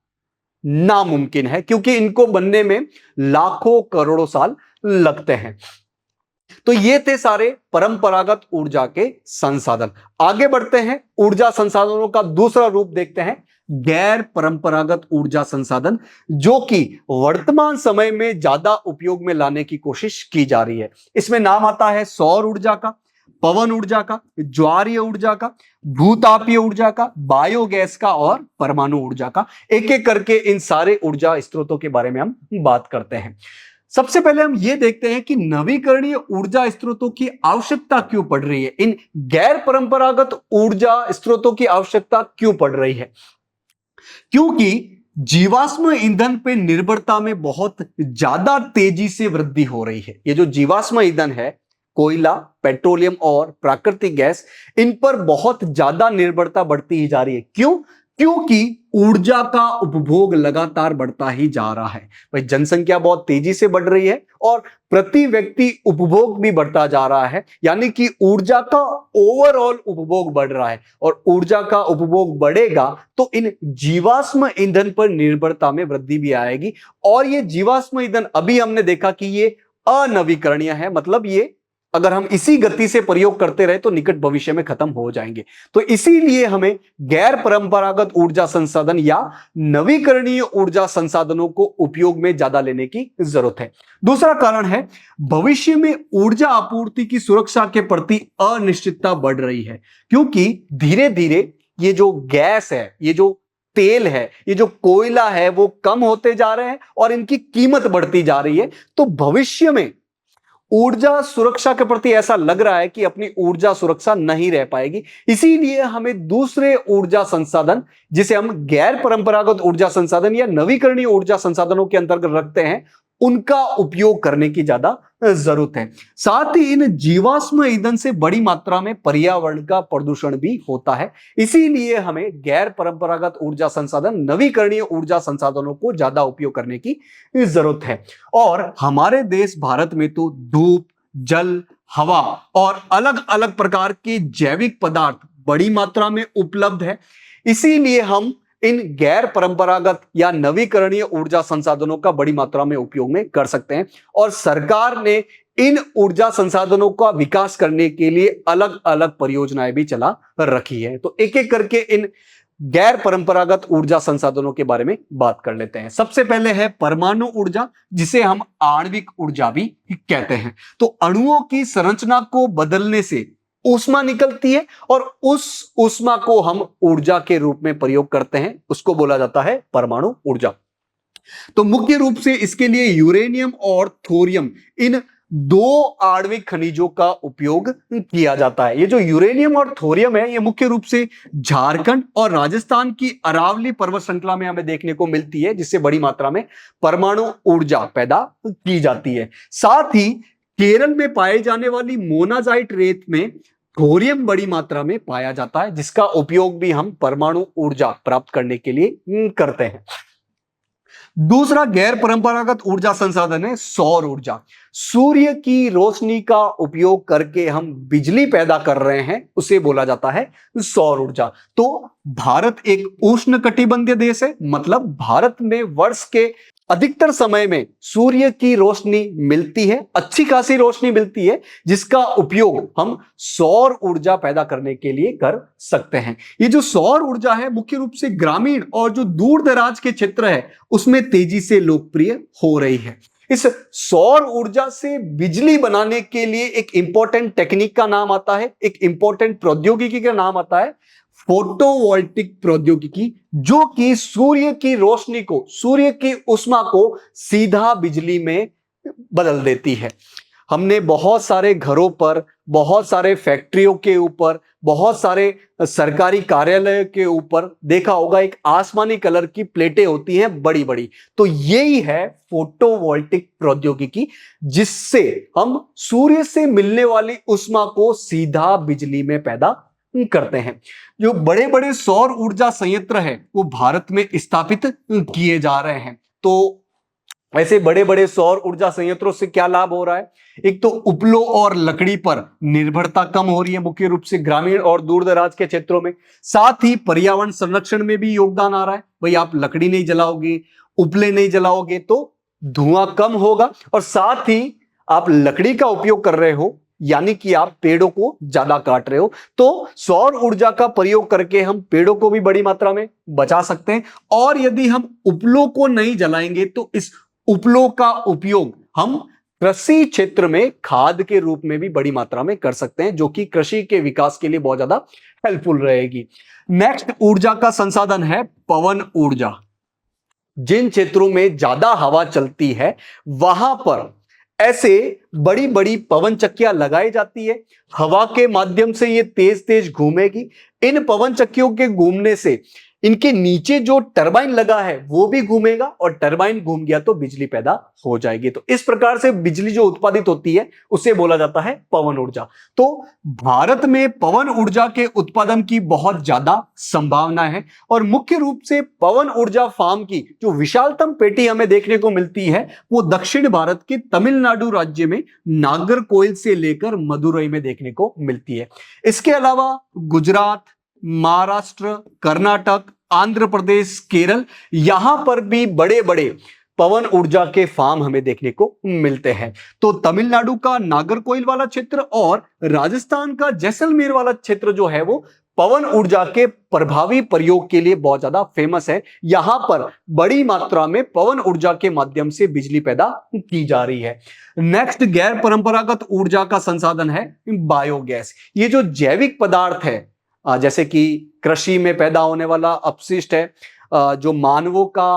नामुमकिन है, क्योंकि इनको बनने में लाखों करोड़ों साल लगते हैं। तो ये थे सारे परंपरागत ऊर्जा के संसाधन। आगे बढ़ते हैं, ऊर्जा संसाधनों का दूसरा रूप देखते हैं, गैर परंपरागत ऊर्जा संसाधन, जो कि वर्तमान समय में ज्यादा उपयोग में लाने की कोशिश की जा रही है। इसमें नाम आता है सौर ऊर्जा का, पवन ऊर्जा का, ज्वारीय ऊर्जा का, भूतापीय ऊर्जा का, बायोगैस का और परमाणु ऊर्जा का। एक एक करके इन सारे ऊर्जा स्रोतों के बारे में हम बात करते हैं। सबसे पहले हम यह देखते हैं कि नवीकरणीय ऊर्जा स्रोतों की आवश्यकता क्यों पड़ रही है, इन गैर परंपरागत ऊर्जा स्रोतों की आवश्यकता क्यों पड़ रही है। क्योंकि जीवाश्म ईंधन पे निर्भरता में बहुत ज्यादा तेजी से वृद्धि हो रही है। ये जो जीवाश्म ईंधन है, कोयला, पेट्रोलियम और प्राकृतिक गैस, इन पर बहुत ज्यादा निर्भरता बढ़ती ही जा रही है। क्यों? क्योंकि ऊर्जा का उपभोग लगातार बढ़ता ही जा रहा है। भाई जनसंख्या बहुत तेजी से बढ़ रही है और प्रति व्यक्ति उपभोग भी बढ़ता जा रहा है, यानी कि ऊर्जा का ओवरऑल उपभोग बढ़ रहा है। और ऊर्जा का उपभोग बढ़ेगा तो इन जीवाश्म ईंधन पर निर्भरता में वृद्धि भी आएगी। और ये जीवाश्म ईंधन अभी हमने देखा कि ये अनवीकरणीय है, मतलब ये अगर हम इसी गति से प्रयोग करते रहे तो निकट भविष्य में खत्म हो जाएंगे। तो इसीलिए हमें गैर परंपरागत ऊर्जा संसाधन या नवीकरणीय ऊर्जा संसाधनों को उपयोग में ज्यादा लेने की जरूरत है। दूसरा कारण है, भविष्य में ऊर्जा आपूर्ति की सुरक्षा के प्रति अनिश्चितता बढ़ रही है, क्योंकि धीरे धीरे ये जो गैस है, ये जो तेल है, ये जो कोयला है, वो कम होते जा रहे हैं और इनकी कीमत बढ़ती जा रही है। तो भविष्य में ऊर्जा सुरक्षा के प्रति ऐसा लग रहा है कि अपनी ऊर्जा सुरक्षा नहीं रह पाएगी। इसीलिए हमें दूसरे ऊर्जा संसाधन, जिसे हम गैर परंपरागत ऊर्जा संसाधन या नवीकरणीय ऊर्जा संसाधनों के अंतर्गत रखते हैं, उनका उपयोग करने की ज्यादा जरूरत है। साथ ही इन जीवाश्म ईंधन से बड़ी मात्रा में पर्यावरण का प्रदूषण भी होता है। इसीलिए हमें गैर परंपरागत ऊर्जा संसाधन, नवीकरणीय ऊर्जा संसाधनों को ज्यादा उपयोग करने की जरूरत है। और हमारे देश भारत में तो धूप, जल, हवा और अलग अलग प्रकार के जैविक पदार्थ बड़ी मात्रा में उपलब्ध है। इसीलिए हम इन गैर परंपरागत या नवीकरणीय ऊर्जा संसाधनों का बड़ी मात्रा में उपयोग में कर सकते हैं। और सरकार ने इन ऊर्जा संसाधनों का विकास करने के लिए अलग अलग परियोजनाएं भी चला रखी है। तो एक एक करके इन गैर परंपरागत ऊर्जा संसाधनों के बारे में बात कर लेते हैं। सबसे पहले है परमाणु ऊर्जा, जिसे हम आणविक ऊर्जा भी कहते हैं। तो अणुओं की संरचना को बदलने से ऊष्मा निकलती है और उस ऊष्मा को हम ऊर्जा के रूप में प्रयोग करते हैं, उसको बोला जाता है परमाणु ऊर्जा। तो मुख्य रूप से इसके लिए यूरेनियम और थोरियम, इन दो आणविक खनिजों का उपयोग किया जाता है। ये जो यूरेनियम और थोरियम है, ये मुख्य रूप से झारखंड और राजस्थान की अरावली पर्वत श्रृंखला में हमें देखने को मिलती है, जिससे बड़ी मात्रा में परमाणु ऊर्जा पैदा की जाती है। साथ ही केरल में पाए जाने वाली मोनाजाइट रेत में थोरियम बड़ी मात्रा में पाया जाता है, जिसका उपयोग भी हम परमाणु ऊर्जा प्राप्त करने के लिए करते हैं। दूसरा गैर परंपरागत ऊर्जा संसाधन है सौर ऊर्जा। सूर्य की रोशनी का उपयोग करके हम बिजली पैदा कर रहे हैं, उसे बोला जाता है सौर ऊर्जा। तो भारत एक उष्णकटिबंधीय देश है, मतलब भारत में वर्ष के अधिकतर समय में सूर्य की रोशनी मिलती है, अच्छी खासी रोशनी मिलती है, जिसका उपयोग हम सौर ऊर्जा पैदा करने के लिए कर सकते हैं। ये जो सौर ऊर्जा है, मुख्य रूप से ग्रामीण और जो दूर दराज के क्षेत्र है, उसमें तेजी से लोकप्रिय हो रही है। इस सौर ऊर्जा से बिजली बनाने के लिए एक इंपॉर्टेंट टेक्निक का नाम आता है, एक इंपॉर्टेंट प्रौद्योगिकी का नाम आता है फोटोवोल्टिक प्रौद्योगिकी, जो कि सूर्य की रोशनी को, सूर्य की ऊष्मा को सीधा बिजली में बदल देती है। हमने बहुत सारे घरों पर, बहुत सारे फैक्ट्रियों के ऊपर, बहुत सारे सरकारी कार्यालय के ऊपर देखा होगा, एक आसमानी कलर की प्लेटें होती हैं बड़ी बड़ी। तो यही है फोटोवोल्टिक प्रौद्योगिकी, जिससे हम सूर्य से मिलने वाली ऊष्मा को सीधा बिजली में पैदा करते हैं। जो बड़े बड़े सौर ऊर्जा संयंत्र है, वो भारत में स्थापित किए जा रहे हैं। तो ऐसे बड़े बड़े सौर ऊर्जा संयंत्रों से क्या लाभ हो रहा है? एक तो उपलों और लकड़ी पर निर्भरता कम हो रही है, मुख्य रूप से ग्रामीण और दूर दराज के क्षेत्रों में। साथ ही पर्यावरण संरक्षण में भी योगदान आ रहा है। भाई आप लकड़ी नहीं जलाओगे, उपले नहीं जलाओगे तो धुआं कम होगा, और साथ ही आप लकड़ी का उपयोग कर रहे हो, यानी कि आप पेड़ों को ज्यादा काट रहे हो। तो सौर ऊर्जा का प्रयोग करके हम पेड़ों को भी बड़ी मात्रा में बचा सकते हैं। और यदि हम उपलों को नहीं जलाएंगे तो इस उपलों का उपयोग हम कृषि क्षेत्र में खाद के रूप में भी बड़ी मात्रा में कर सकते हैं, जो कि कृषि के विकास के लिए बहुत ज्यादा हेल्पफुल रहेगी। नेक्स्ट ऊर्जा का संसाधन है पवन ऊर्जा। जिन क्षेत्रों में ज्यादा हवा चलती है, वहां पर ऐसे बड़ी बड़ी पवन चक्कियां लगाई जाती है। हवा के माध्यम से ये तेज तेज घूमेगी। इन पवन चक्कियों के घूमने से इनके नीचे जो टरबाइन लगा है वो भी घूमेगा और टरबाइन घूम गया तो बिजली पैदा हो जाएगी। तो इस प्रकार से बिजली जो उत्पादित होती है उसे बोला जाता है पवन ऊर्जा। तो भारत में पवन ऊर्जा के उत्पादन की बहुत ज्यादा संभावना है और मुख्य रूप से पवन ऊर्जा फार्म की जो विशालतम पेटी हमें देखने को मिलती है वो दक्षिण भारत के तमिलनाडु राज्य में नागरकोइल से लेकर मदुरई में देखने को मिलती है। इसके अलावा गुजरात, महाराष्ट्र, कर्नाटक, आंध्र प्रदेश, केरल, यहां पर भी बड़े बड़े पवन ऊर्जा के फार्म हमें देखने को मिलते हैं। तो तमिलनाडु का नागरकोइल वाला क्षेत्र और राजस्थान का जैसलमेर वाला क्षेत्र जो है वो पवन ऊर्जा के प्रभावी प्रयोग के लिए बहुत ज्यादा फेमस है। यहां पर बड़ी मात्रा में पवन ऊर्जा के माध्यम से बिजली पैदा की जा रही है। नेक्स्ट गैर परंपरागत ऊर्जा का संसाधन है बायोगैस। ये जो जैविक पदार्थ है, जैसे कि कृषि में पैदा होने वाला अपशिष्ट है, जो मानवों का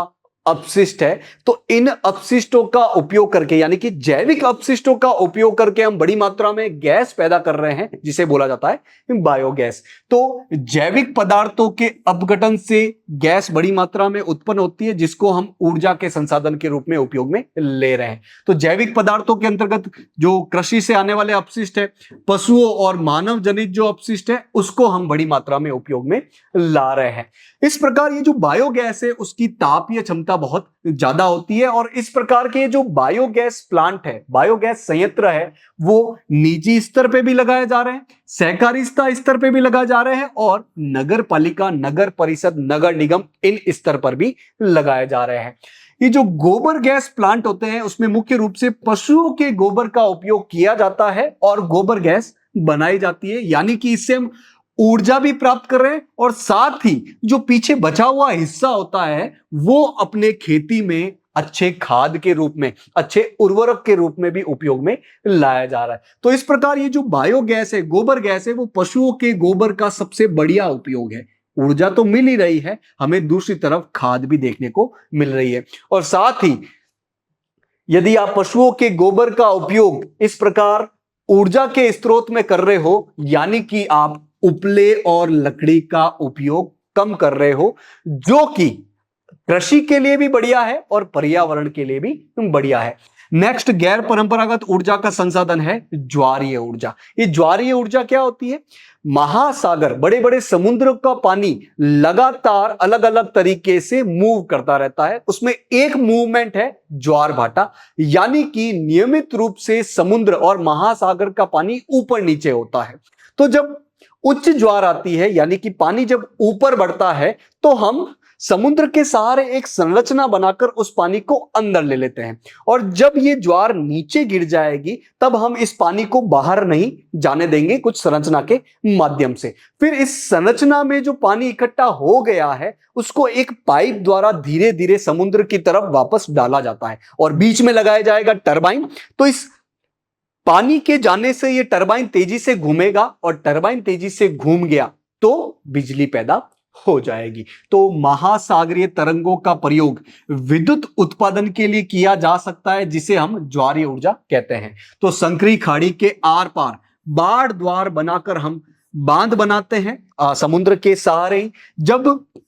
अपशिष्ट है, तो इन अपशिष्टों का उपयोग करके यानी कि जैविक अपशिष्टों का उपयोग करके हम बड़ी मात्रा में गैस पैदा कर रहे हैं जिसे बोला जाता है बायोगैस। तो जैविक पदार्थों के अपघटन से गैस बड़ी मात्रा में उत्पन्न होती है जिसको हम ऊर्जा के संसाधन के रूप में उपयोग में ले रहे हैं। तो जैविक पदार्थों के अंतर्गत जो कृषि से आने वाले अपशिष्ट है, पशुओं और मानव जनित जो अपशिष्ट है उसको हम बड़ी मात्रा में उपयोग में ला रहे हैं। इस प्रकार ये जो बायोगैस है उसकी तापीय क्षमता बहुत ज्यादा होती है और इस प्रकार के जो बायोगैस प्लांट है, बायोगैस संयंत्र है, वो निजी स्तर पे भी लगाए जा रहे हैं, सहकारिता स्तर पे भी लगाए जा रहे हैं और नगर पालिका, नगर परिषद, नगर निगम इन स्तर पर भी लगाए जा रहे हैं। ये जो गोबर गैस प्लांट होते हैं उसमें मुख्य रूप से पशुओं के गोबर का उपयोग किया जाता है और गोबर गैस बनाई जाती है, यानी कि इससे हम ऊर्जा भी प्राप्त कर रहे हैं और साथ ही जो पीछे बचा हुआ हिस्सा होता है वो अपने खेती में अच्छे खाद के रूप में, अच्छे उर्वरक के रूप में भी उपयोग में लाया जा रहा है। तो इस प्रकार ये जो बायोगैस है, गोबर गैस है, वो पशुओं के गोबर का सबसे बढ़िया उपयोग है। ऊर्जा तो मिल ही रही है, हमें दूसरी तरफ खाद भी देखने को मिल रही है। और साथ ही यदि आप पशुओं के गोबर का उपयोग इस प्रकार ऊर्जा के स्रोत में कर रहे हो, यानी कि आप उपले और लकड़ी का उपयोग कम कर रहे हो, जो कि कृषि के लिए भी बढ़िया है और पर्यावरण के लिए भी बढ़िया है। नेक्स्ट गैर परंपरागत ऊर्जा का संसाधन है ज्वारीय ऊर्जा। ये ज्वारीय ऊर्जा क्या होती है? महासागर, बड़े बड़े समुद्र का पानी लगातार अलग अलग तरीके से मूव करता रहता है, उसमें एक मूवमेंट है ज्वार भाटा, यानी कि नियमित रूप से समुद्र और महासागर का पानी ऊपर नीचे होता है। तो जब उच्च ज्वार आती है, यानी कि पानी जब ऊपर बढ़ता है, तो हम समुद्र के सहारे एक संरचना बनाकर उस पानी को अंदर ले लेते हैं और जब ये ज्वार नीचे गिर जाएगी तब हम इस पानी को बाहर नहीं जाने देंगे कुछ संरचना के माध्यम से। फिर इस संरचना में जो पानी इकट्ठा हो गया है उसको एक पाइप द्वारा धीरे धीरे समुद्र की तरफ वापस डाला जाता है और बीच में लगाया जाएगा टरबाइन। तो इस पानी के जाने से ये टरबाइन तेजी से घूमेगा और टरबाइन तेजी से घूम गया तो बिजली पैदा हो जाएगी। तो महासागरीय तरंगों का प्रयोग विद्युत उत्पादन के लिए किया जा सकता है जिसे हम ज्वारीय ऊर्जा कहते हैं। तो संकरी खाड़ी के आर पार बाढ़ द्वार बनाकर हम बांध बनाते हैं समुद्र के सहारे ही। जब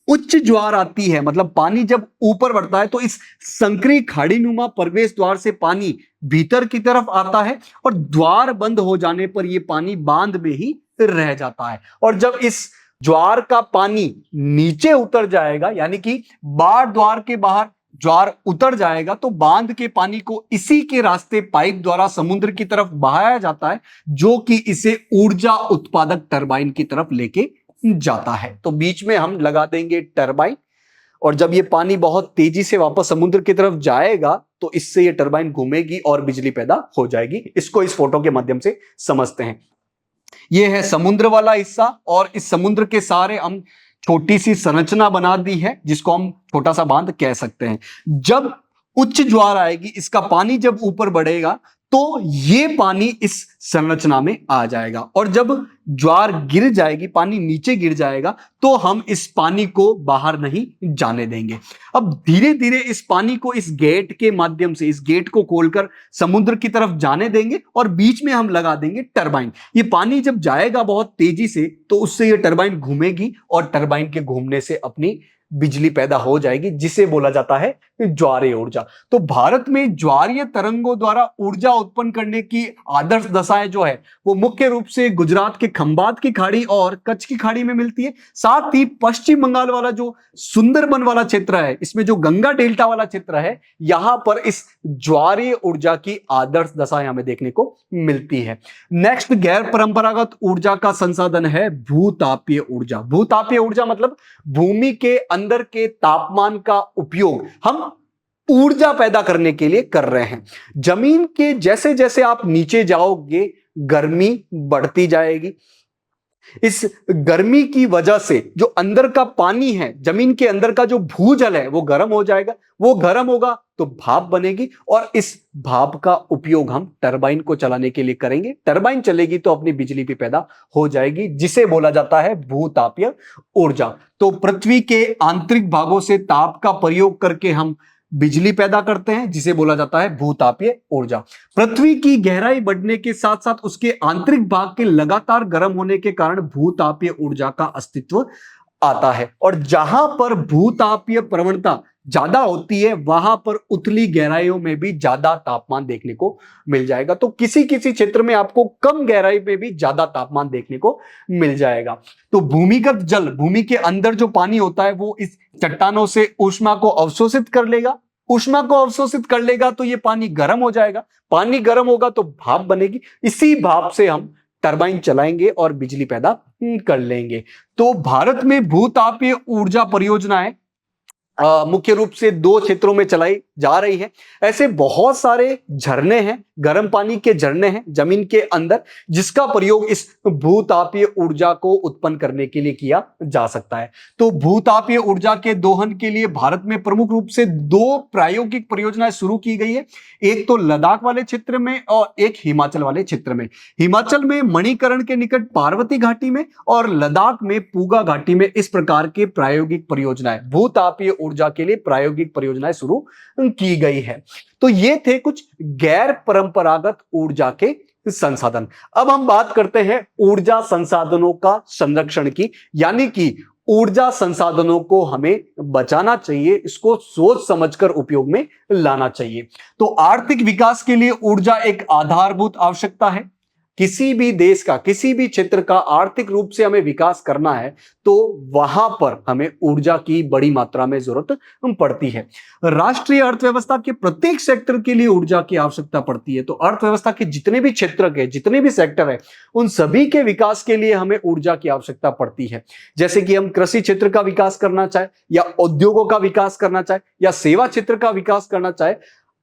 उच्च ज्वार आती है, मतलब पानी जब ऊपर बढ़ता है, तो इस संकरी खाड़ी नुमा प्रवेश द्वार से पानी भीतर की तरफ आता है और द्वार बंद हो जाने पर यह पानी बांध में ही रह जाता है। और जब इस ज्वार का पानी नीचे उतर जाएगा, यानी कि बाढ़ द्वार के बाहर ज्वार उतर जाएगा, तो बांध के पानी को इसी के रास्ते पाइप द्वारा समुद्र की तरफ बहाया जाता है, जो कि इसे ऊर्जा उत्पादक टरबाइन की तरफ लेके जाता है। तो बीच में हम लगा देंगे टरबाइन और जब ये पानी बहुत तेजी से वापस समुद्र की तरफ जाएगा तो इससे ये टरबाइन घूमेगी और बिजली पैदा हो जाएगी। इसको इस फोटो के माध्यम से समझते हैं। ये है समुद्र वाला हिस्सा और इस समुद्र के सहारे हम छोटी सी संरचना बना दी है जिसको हम छोटा सा बांध कह सकते हैं। जब उच्च ज्वार आएगी, इसका पानी जब ऊपर बढ़ेगा तो ये पानी इस संरचना में आ जाएगा और जब ज्वार गिर जाएगी, पानी नीचे गिर जाएगा, तो हम इस पानी को बाहर नहीं जाने देंगे। अब धीरे धीरे इस पानी को इस गेट के माध्यम से, इस गेट को खोलकर समुद्र की तरफ जाने देंगे और बीच में हम लगा देंगे टरबाइन। ये पानी जब जाएगा बहुत तेजी से तो उससे ये टरबाइन घूमेगी और टरबाइन के घूमने से अपनी बिजली पैदा हो जाएगी, जिसे बोला जाता है ज्वारीय ऊर्जा। तो भारत में ज्वारीय तरंगों द्वारा ऊर्जा उत्पन्न करने की आदर्श दशाएं जो है वो मुख्य रूप से गुजरात के खंबात की खाड़ी और कच्छ की खाड़ी में मिलती है। साथ ही पश्चिम बंगाल वाला जो सुंदरबन वाला क्षेत्र है, इसमें जो गंगा डेल्टा वाला क्षेत्र है, यहां पर इस ज्वारीय ऊर्जा की आदर्श दशाएं हमें देखने को मिलती है। नेक्स्ट गैर परंपरागत ऊर्जा का संसाधन है भूतापीय ऊर्जा। भूतापीय ऊर्जा मतलब भूमि के अंदर के तापमान का उपयोग हम ऊर्जा पैदा करने के लिए कर रहे हैं। जमीन के जैसे जैसे आप नीचे जाओगे गर्मी बढ़ती जाएगी। इस गर्मी की वजह से जो अंदर का पानी है, जमीन के अंदर का जो भूजल है, वो गर्म हो जाएगा। वो गर्म होगा तो भाप बनेगी और इस भाप का उपयोग हम टरबाइन को चलाने के लिए करेंगे। टरबाइन चलेगी तो अपनी बिजली भी पैदा हो जाएगी, जिसे बोला जाता है भूतापीय ऊर्जा। तो पृथ्वी के आंतरिक भागों से ताप का प्रयोग करके हम बिजली पैदा करते हैं, जिसे बोला जाता है भूतापीय ऊर्जा। पृथ्वी की गहराई बढ़ने के साथ साथ उसके आंतरिक भाग के लगातार गर्म होने के कारण भूतापीय ऊर्जा का अस्तित्व आता है। और जहां पर भूतापीय प्रवणता ज्यादा होती है वहां पर उथली गहराइयों में भी ज्यादा तापमान देखने को मिल जाएगा। तो किसी किसी क्षेत्र में आपको कम गहराई में भी ज्यादा तापमान देखने को मिल जाएगा। तो भूमिगत जल, भूमि के अंदर जो पानी होता है, वो इस चट्टानों से ऊष्मा को अवशोषित कर लेगा। ऊष्मा को अवशोषित कर लेगा तो ये पानी गर्म हो जाएगा। पानी गर्म होगा तो भाप बनेगी। इसी भाप से हम टरबाइन चलाएंगे और बिजली पैदा कर लेंगे। तो भारत में भूतापीय ऊर्जा परियोजनाएं मुख्य रूप से 2 क्षेत्रों में चलाई जा रही है। ऐसे बहुत सारे झरने हैं, गर्म पानी के झरने हैं जमीन के अंदर, जिसका प्रयोग इस भूतापीय ऊर्जा को उत्पन्न करने के लिए किया जा सकता है। तो भूतापीय ऊर्जा के दोहन के लिए भारत में प्रमुख रूप से 2 प्रायोगिक परियोजनाएं शुरू की गई है। एक तो लद्दाख वाले क्षेत्र में और एक हिमाचल वाले क्षेत्र में। हिमाचल में मणिकरण के निकट पार्वती घाटी में और लद्दाख में पूगा घाटी में इस प्रकार के प्रायोगिक परियोजनाएं, भूतापीय ऊर्जा के लिए प्रायोगिक परियोजनाएं शुरू की गई है। तो ये थे कुछ गैर परंपरागत ऊर्जा के संसाधन। अब हम बात करते हैं ऊर्जा संसाधनों का संरक्षण की, यानी कि ऊर्जा संसाधनों को हमें बचाना चाहिए, इसको सोच समझकर उपयोग में लाना चाहिए। तो आर्थिक विकास के लिए ऊर्जा एक आधारभूत आवश्यकता है। किसी भी देश का, किसी भी क्षेत्र का आर्थिक रूप से हमें विकास करना है तो वहां पर हमें ऊर्जा की बड़ी मात्रा में जरूरत पड़ती है। राष्ट्रीय अर्थव्यवस्था के प्रत्येक सेक्टर के लिए ऊर्जा की आवश्यकता पड़ती है। तो अर्थव्यवस्था के जितने भी क्षेत्र के, जितने भी सेक्टर है, उन सभी के विकास के लिए हमें ऊर्जा की आवश्यकता पड़ती है। जैसे कि हम कृषि क्षेत्र का विकास करना चाहे या उद्योगों का विकास करना चाहे या सेवा क्षेत्र का विकास करना चाहे,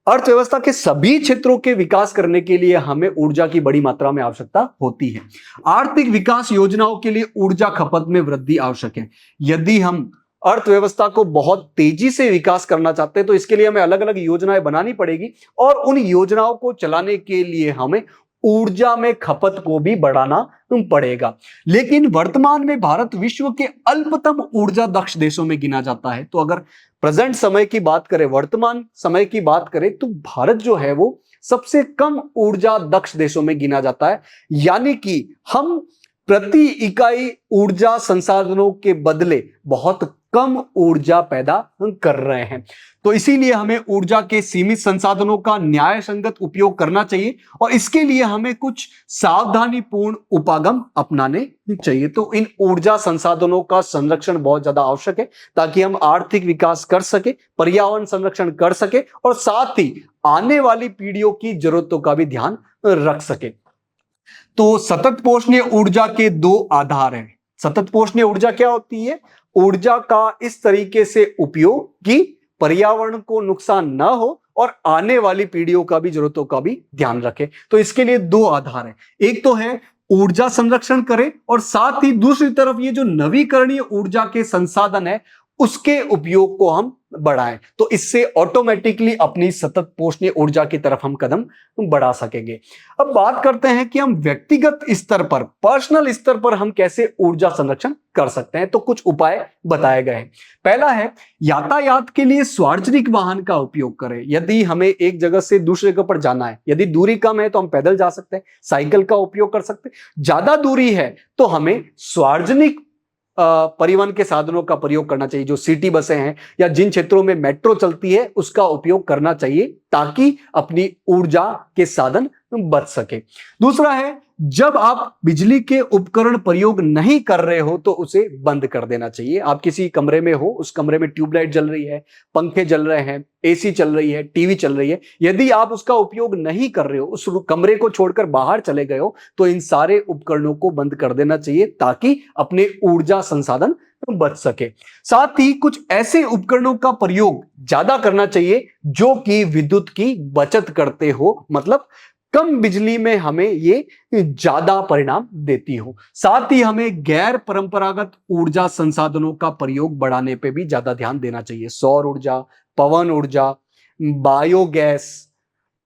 अर्थव्यवस्था के सभी क्षेत्रों के विकास करने के लिए हमें ऊर्जा की बड़ी मात्रा में आवश्यकता होती है। आर्थिक विकास योजनाओं के लिए ऊर्जा खपत में वृद्धि आवश्यक है। यदि हम अर्थव्यवस्था को बहुत तेजी से विकास करना चाहते हैं तो इसके लिए हमें अलग अलग योजनाएं बनानी पड़ेगी और उन योजनाओं को चलाने के लिए हमें ऊर्जा में खपत को भी बढ़ाना पड़ेगा। लेकिन वर्तमान में भारत विश्व के अल्पतम ऊर्जा दक्ष देशों में गिना जाता है। तो अगर प्रेजेंट समय की बात करें, वर्तमान समय की बात करें, तो भारत जो है वो सबसे कम ऊर्जा दक्ष देशों में गिना जाता है। यानी कि हम प्रति इकाई ऊर्जा संसाधनों के बदले बहुत कम ऊर्जा पैदा कर रहे हैं। तो इसीलिए हमें ऊर्जा के सीमित संसाधनों का न्याय संगत उपयोग करना चाहिए और इसके लिए हमें कुछ सावधानीपूर्ण उपागम अपनाने चाहिए। तो इन ऊर्जा संसाधनों का संरक्षण बहुत ज्यादा आवश्यक है ताकि हम आर्थिक विकास कर सके, पर्यावरण संरक्षण कर सके और साथ ही आने वाली पीढ़ियों की जरूरतों का भी ध्यान रख सके। तो सतत पोषणीय ऊर्जा के 2 आधार हैं। सतत पोषणीय ऊर्जा क्या होती है? ऊर्जा का इस तरीके से उपयोग कि पर्यावरण को नुकसान ना हो और आने वाली पीढ़ियों का भी जरूरतों का भी ध्यान रखे। तो इसके लिए 2 आधार हैं। एक तो है ऊर्जा संरक्षण करें और साथ ही दूसरी तरफ ये जो नवीकरणीय ऊर्जा के संसाधन है उसके उपयोग को हम बढ़ाएं, तो इससे ऑटोमेटिकली अपनी सतत पोषणीय ऊर्जा की तरफ हम कदम बढ़ा सकेंगे। अब बात करते हैं कि हम व्यक्तिगत स्तर पर, पर्सनल स्तर पर हम कैसे ऊर्जा संरक्षण कर सकते हैं। तो कुछ उपाय बताए गए हैं। पहला है, यातायात के लिए सार्वजनिक वाहन का उपयोग करें। यदि हमें एक जगह से दूसरी जगह पर जाना है, यदि दूरी कम है तो हम पैदल जा सकते हैं, साइकिल का उपयोग कर सकते हैं। ज्यादा दूरी है तो हमें सार्वजनिक परिवहन के साधनों का प्रयोग करना चाहिए, जो सिटी बसें हैं या जिन क्षेत्रों में मेट्रो चलती है उसका उपयोग करना चाहिए, ताकि अपनी ऊर्जा के साधन बच सके। दूसरा है, जब आप बिजली के उपकरण प्रयोग नहीं कर रहे हो तो उसे बंद कर देना चाहिए। आप किसी कमरे में हो, उस कमरे में ट्यूबलाइट जल रही है, पंखे चल रहे हैं, एसी चल रही है, टीवी चल रही है, यदि आप उसका उपयोग नहीं कर रहे हो, उस कमरे को छोड़कर बाहर चले गए हो, तो इन सारे उपकरणों को बंद कर देना चाहिए, ताकि अपने ऊर्जा संसाधन बच सके। साथ ही कुछ ऐसे उपकरणों का प्रयोग ज्यादा करना चाहिए जो कि विद्युत की बचत करते हो, मतलब कम बिजली में हमें ये ज्यादा परिणाम देती हो। साथ ही हमें गैर परंपरागत ऊर्जा संसाधनों का प्रयोग बढ़ाने पे भी ज्यादा ध्यान देना चाहिए। सौर ऊर्जा, पवन ऊर्जा, बायोगैस,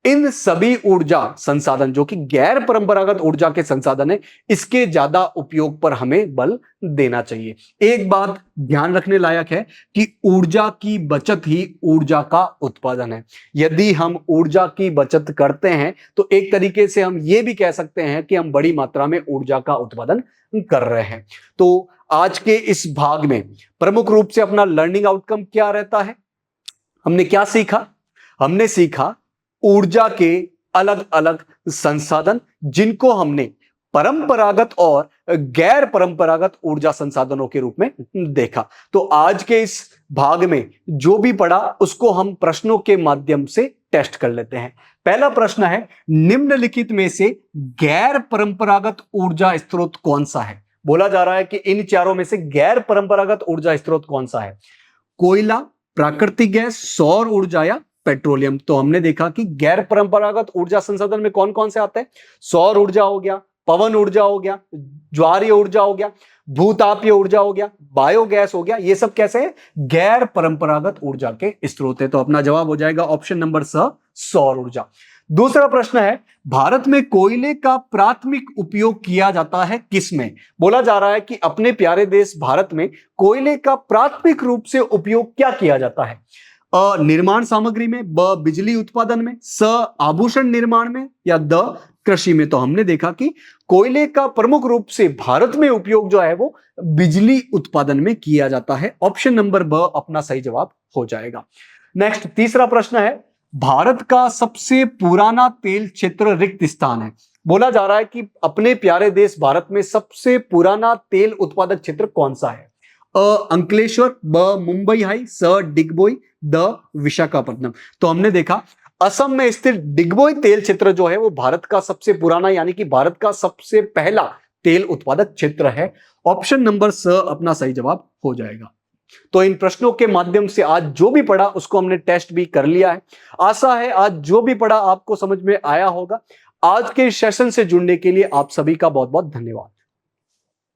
इन सभी ऊर्जा संसाधन जो कि गैर परंपरागत ऊर्जा के संसाधन है, इसके ज्यादा उपयोग पर हमें बल देना चाहिए। एक बात ध्यान रखने लायक है कि ऊर्जा की बचत ही ऊर्जा का उत्पादन है। यदि हम ऊर्जा की बचत करते हैं तो एक तरीके से हम ये भी कह सकते हैं कि हम बड़ी मात्रा में ऊर्जा का उत्पादन कर रहे हैं। तो आज के इस भाग में प्रमुख रूप से अपना लर्निंग आउटकम क्या रहता है, हमने क्या सीखा? हमने सीखा ऊर्जा के अलग अलग संसाधन, जिनको हमने परंपरागत और गैर परंपरागत ऊर्जा संसाधनों के रूप में देखा। तो आज के इस भाग में जो भी पढ़ा उसको हम प्रश्नों के माध्यम से टेस्ट कर लेते हैं। पहला प्रश्न है, निम्नलिखित में से गैर परंपरागत ऊर्जा स्रोत कौन सा है? बोला जा रहा है कि इन चारों में से गैर परंपरागत ऊर्जा स्रोत कौन सा है? कोयला, प्राकृतिक गैस, सौर ऊर्जा या पेट्रोलियम। तो हमने देखा कि गैर परंपरागत ऊर्जा संसाधन में कौन कौन से आते हैं? सौर ऊर्जा हो गया, पवन ऊर्जा हो गया, ज्वारीय ऊर्जा हो गया, भूतापीय ऊर्जा हो गया, बायोगैस हो गया। ये सब कैसे है? गैर परंपरागत ऊर्जा के स्रोत है। तो अपना जवाब हो जाएगा ऑप्शन नंबर स, सौर ऊर्जा। दूसरा प्रश्न है, भारत में कोयले का प्राथमिक उपयोग किया जाता है किसमें? बोला जा रहा है कि अपने प्यारे देश भारत में कोयले का प्राथमिक रूप से उपयोग क्या किया जाता है? अ, निर्माण सामग्री में, ब, बिजली उत्पादन में, स, आभूषण निर्माण में, या द, कृषि में। तो हमने देखा कि कोयले का प्रमुख रूप से भारत में उपयोग जो है वो बिजली उत्पादन में किया जाता है। ऑप्शन नंबर ब अपना सही जवाब हो जाएगा। नेक्स्ट, तीसरा प्रश्न है, भारत का सबसे पुराना तेल क्षेत्र रिक्त स्थान है। बोला जा रहा है कि अपने प्यारे देश भारत में सबसे पुराना तेल उत्पादक क्षेत्र कौन सा है? अ, अंकलेश्वर, ब, मुंबई हाई, स, डिगबोई, द, विशाखापट्टनम। तो हमने देखा असम में स्थित डिगबोई तेल क्षेत्र जो है वो भारत का सबसे पुराना, यानी कि भारत का सबसे पहला तेल उत्पादक क्षेत्र है। ऑप्शन नंबर स अपना सही जवाब हो जाएगा। तो इन प्रश्नों के माध्यम से आज जो भी पढ़ा उसको हमने टेस्ट भी कर लिया है। आशा है आज जो भी पढ़ा आपको समझ में आया होगा। आज के सेशन से जुड़ने के लिए आप सभी का बहुत बहुत धन्यवाद।